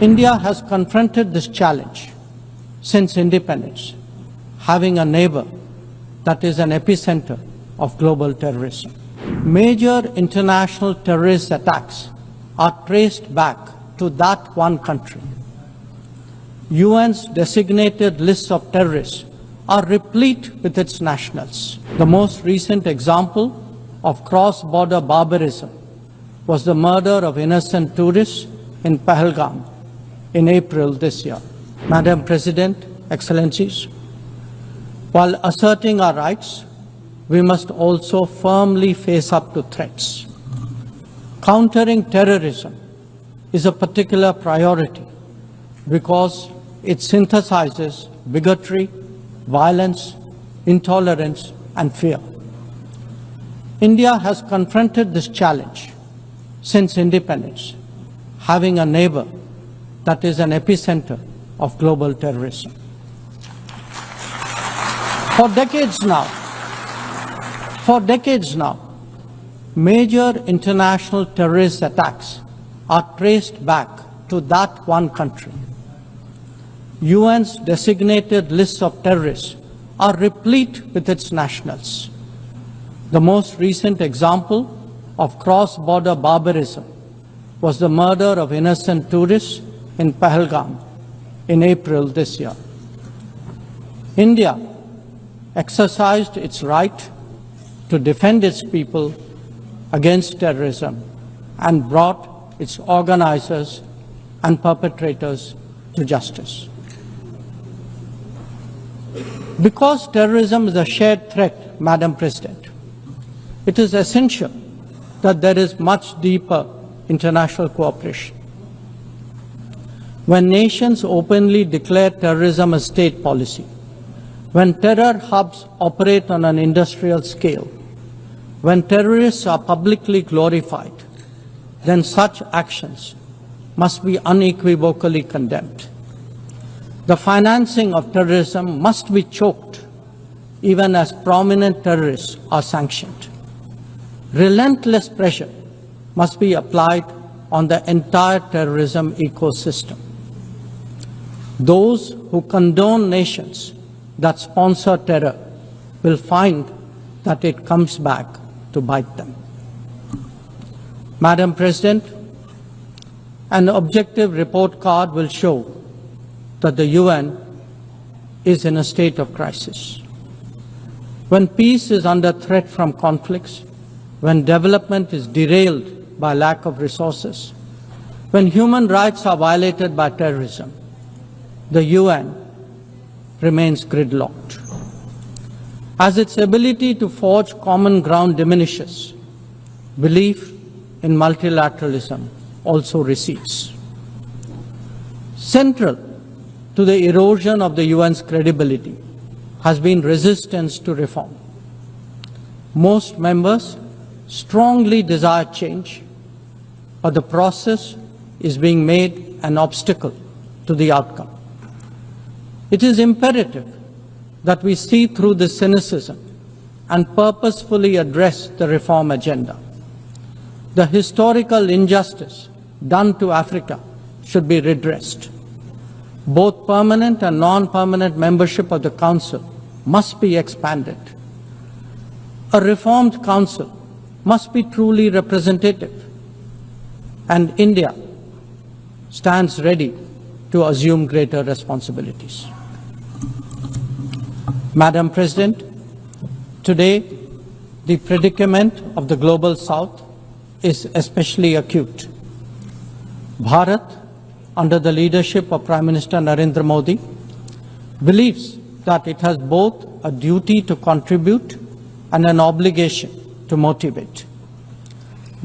India has confronted this challenge since independence, having a neighbor that is an epicenter of global terrorism. Major international terrorist attacks are traced back to that one country. UN's designated lists of terrorists are replete with its nationals. The most recent example of cross-border barbarism was the murder of innocent tourists in Pahalgam in April this year. Madam President, Excellencies, while asserting our rights, we must also firmly face up to threats. Countering terrorism is a particular priority because it synthesizes bigotry, violence, intolerance, and fear. India has confronted this challenge since independence, having a neighbor that is an epicenter of global terrorism. For decades now, major international terrorist attacks are traced back to that one country. UN's designated lists of terrorists are replete with its nationals. The most recent example of cross-border barbarism was the murder of innocent tourists in Pahalgam in April this year. India exercised its right to defend its people against terrorism and brought its organizers and perpetrators to justice. Because terrorism is a shared threat, Madam President, it is essential that there is much deeper international cooperation. When nations openly declare terrorism a state policy, when terror hubs operate on an industrial scale, when terrorists are publicly glorified, then such actions must be unequivocally condemned. The financing of terrorism must be choked, even as prominent terrorists are sanctioned. Relentless pressure must be applied on the entire terrorism ecosystem. Those who condone nations that sponsor terror will find that it comes back to bite them. Madam President, an objective report card will show that the UN is in a state of crisis. When peace is under threat from conflicts, when development is derailed by lack of resources, when human rights are violated by terrorism, the UN remains gridlocked. As its ability to forge common ground diminishes, belief in multilateralism also recedes. Central to the erosion of the UN's credibility has been resistance to reform. Most members strongly desire change, but the process is being made an obstacle to the outcome. It is imperative that we see through this cynicism and purposefully address the reform agenda. The historical injustice done to Africa should be redressed. Both permanent and non-permanent membership of the Council must be expanded. A reformed Council must be truly representative, and India stands ready to assume greater responsibilities. Madam President, today the predicament of the Global South is especially acute. Bharat, under the leadership of Prime Minister Narendra Modi, believes that it has both a duty to contribute and an obligation to motivate.